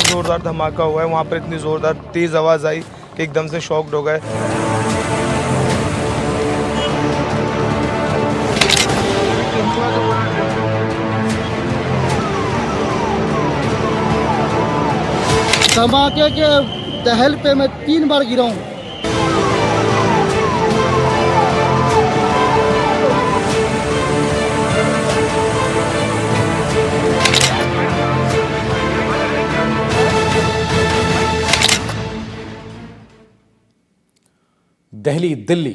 जोरदार धमाका हुआ है, वहाँ पर इतनी जोरदार तेज आवाज़ आई कि एकदम से शॉक्ड हो गए। धमाके के दहल पे मैं 3 बार गिरा हूँ। दिल्ली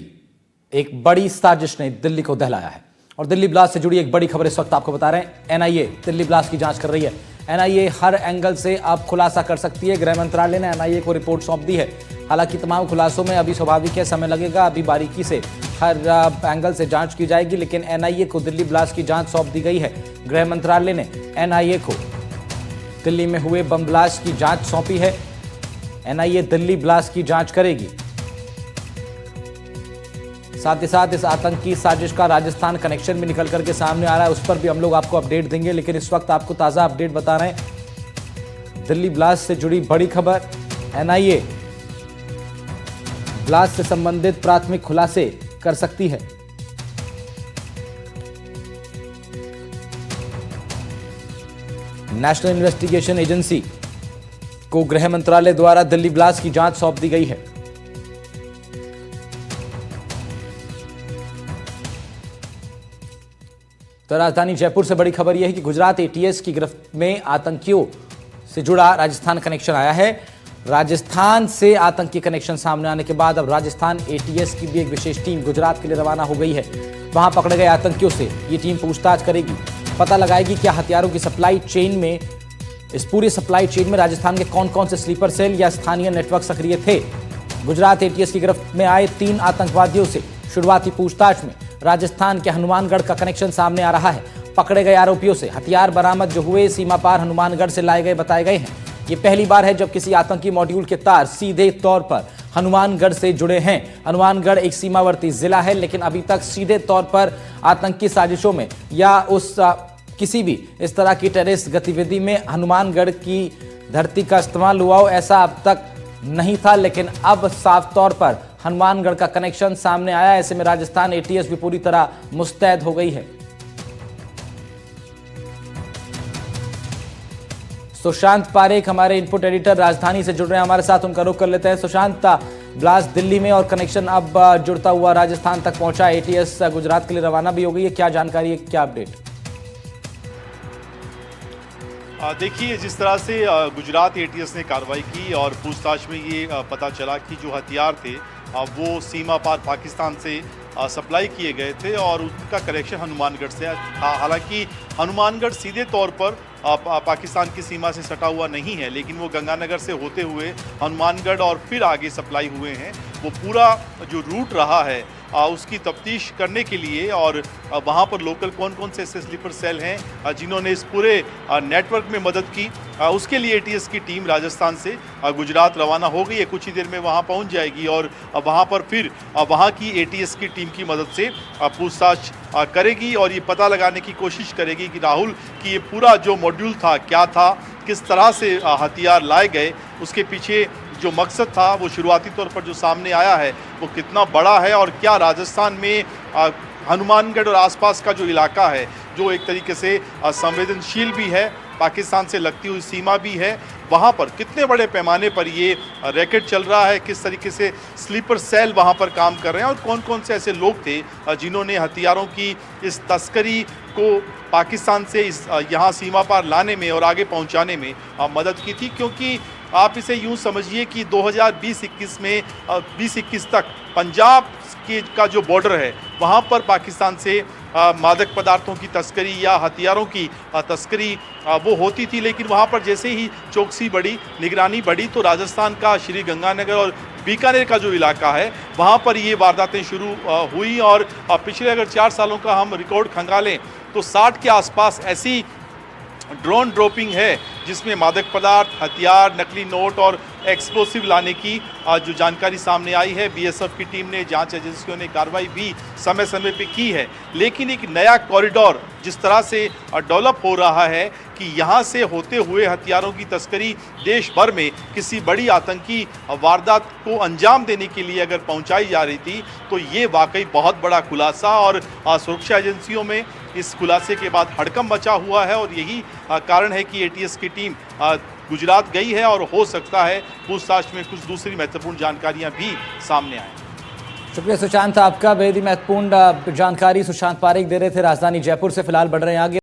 एक बड़ी साजिश ने दिल्ली को दहलाया है और दिल्ली ब्लास्ट से जुड़ी एक बड़ी खबर इस वक्त आपको बता रहे हैं। एनआईए दिल्ली ब्लास्ट की जांच कर रही है। एनआईए हर एंगल से अब खुलासा कर सकती है। गृह मंत्रालय ने एनआईए को रिपोर्ट सौंप दी है। हालांकि तमाम खुलासों में अभी स्वाभाविक है, समय लगेगा, अभी बारीकी से हर एंगल से जांच की जाएगी, लेकिन एनआईए को दिल्ली ब्लास्ट की जांच सौंप दी गई है। गृह मंत्रालय ने एनआईए को दिल्ली में हुए बम ब्लास्ट की जांच सौंपी है। एनआईए दिल्ली ब्लास्ट की जांच करेगी। साथ ही साथ इस आतंकी साजिश का राजस्थान कनेक्शन भी निकल करके सामने आ रहा है, उस पर भी हम लोग आपको अपडेट देंगे। लेकिन इस वक्त आपको ताजा अपडेट बता रहे हैं दिल्ली ब्लास्ट से जुड़ी बड़ी खबर। एनआईए ब्लास्ट से संबंधित प्राथमिक खुलासे कर सकती है। नेशनल इन्वेस्टिगेशन एजेंसी को गृह मंत्रालय द्वारा दिल्ली ब्लास्ट की जांच सौंप दी गई है। तो राजधानी जयपुर से बड़ी खबर यह है कि गुजरात एटीएस की गिरफ्त में आतंकियों से जुड़ा राजस्थान कनेक्शन आया है। राजस्थान से आतंकी कनेक्शन सामने आने के बाद अब राजस्थान एटीएस की भी एक विशेष टीम गुजरात के लिए रवाना हो गई है। वहां पकड़े गए आतंकियों से ये टीम पूछताछ करेगी, पता लगाएगी क्या हथियारों की सप्लाई चेन में, इस पूरी सप्लाई चेन में राजस्थान के कौन कौन से स्लीपर सेल या स्थानीय नेटवर्क सक्रिय थे। गुजरात एटीएस की गिरफ्त में आए 3 आतंकवादियों से शुरुआती पूछताछ में राजस्थान के हनुमानगढ़ का कनेक्शन सामने आ रहा है। पकड़े गए आरोपियों से हथियार बरामद जो हुए सीमा पार हनुमानगढ़ से लाए गए बताए गए हैं। ये पहली बार है जब किसी आतंकी मॉड्यूल के तार सीधे तौर पर हनुमानगढ़ से जुड़े हैं। हनुमानगढ़ एक सीमावर्ती जिला है, लेकिन अभी तक सीधे तौर पर आतंकी साजिशों में या उस किसी भी इस तरह की टेररिस्ट गतिविधि में हनुमानगढ़ की धरती का इस्तेमाल हुआ हो ऐसा अब तक नहीं था। लेकिन अब साफ तौर पर हनुमानगढ़ का कनेक्शन सामने आया। ऐसे में राजस्थान एटीएस भी पूरी तरह मुस्तैद हो गई है। सुशांत पारेख हमारे इनपुट एडिटर राजधानी से जुड़ रहे हैं हमारे साथ, उनका रुख कर लेते हैं। सुशांत, ब्लास्ट दिल्ली में और कनेक्शन अब जुड़ता हुआ राजस्थान तक पहुंचा, एटीएस गुजरात के लिए रवाना भी हो गई है, क्या जानकारी है, क्या अपडेट? देखिए, जिस तरह से गुजरात एटीएस ने कार्रवाई की और पूछताछ में ये पता चला कि जो हथियार थे वो सीमा पार पाकिस्तान से सप्लाई किए गए थे और उनका कनेक्शन हनुमानगढ़ से था। हालांकि हनुमानगढ़ सीधे तौर पर पाकिस्तान की सीमा से सटा हुआ नहीं है, लेकिन वो गंगानगर से होते हुए हनुमानगढ़ और फिर आगे सप्लाई हुए हैं। वो पूरा जो रूट रहा है उसकी तफ्तीश करने के लिए और वहाँ पर लोकल कौन कौन से ऐसे स्लीपर सेल हैं जिन्होंने इस पूरे नेटवर्क में मदद की, उसके लिए एटीएस की टीम राजस्थान से गुजरात रवाना हो गई है। कुछ ही देर में वहाँ पहुँच जाएगी और वहाँ पर फिर वहाँ की एटीएस की टीम की मदद से पूछताछ करेगी और ये पता लगाने की कोशिश करेगी कि राहुल कि ये पूरा जो मॉड्यूल था क्या था, किस तरह से हथियार लाए गए, उसके पीछे जो मकसद था वो शुरुआती तौर पर जो सामने आया है वो कितना बड़ा है और क्या राजस्थान में हनुमानगढ़ और आसपास का जो इलाका है जो एक तरीके से संवेदनशील भी है, पाकिस्तान से लगती हुई सीमा भी है, वहाँ पर कितने बड़े पैमाने पर ये रैकेट चल रहा है, किस तरीके से स्लीपर सेल वहाँ पर काम कर रहे हैं और कौन कौन से ऐसे लोग थे जिन्होंने हथियारों की इस तस्करी को पाकिस्तान से इस यहाँ सीमा पार लाने में और आगे पहुँचाने में मदद की थी। क्योंकि आप इसे यूँ समझिए कि 2020-21 में 2021 तक पंजाब का जो बॉर्डर है वहाँ पर पाकिस्तान से मादक पदार्थों की तस्करी या हथियारों की तस्करी वो होती थी, लेकिन वहाँ पर जैसे ही चौकसी बढ़ी, निगरानी बढ़ी, तो राजस्थान का श्री गंगानगर और बीकानेर का जो इलाका है वहाँ पर ये वारदातें शुरू हुई और पिछले अगर 4 सालों का हम रिकॉर्ड खंगालें तो 60 के आसपास ऐसी ड्रोन ड्रॉपिंग है, जिसमें मादक पदार्थ, हथियार, नकली नोट और एक्सप्लोसिव लाने की जो जानकारी सामने आई है। बीएसएफ की टीम ने, जांच एजेंसियों ने कार्रवाई भी समय समय पे की है, लेकिन एक नया कॉरिडोर जिस तरह से डेवलप हो रहा है कि यहाँ से होते हुए हथियारों की तस्करी देश भर में किसी बड़ी आतंकी वारदात को अंजाम देने के लिए अगर पहुँचाई जा रही थी, तो ये वाकई बहुत बड़ा खुलासा और सुरक्षा एजेंसियों में इस खुलासे के बाद हड़कंप मचा हुआ है। और यही कारण है कि एटीएस की टीम गुजरात गई है और हो सकता है पूछताछ में कुछ दूसरी महत्वपूर्ण जानकारियां भी सामने आए। शुक्रिया सुशांत, आपका बेहद ही महत्वपूर्ण जानकारी सुशांत पारेख दे रहे थे राजधानी जयपुर से। फिलहाल बढ़ रहे हैं आगे।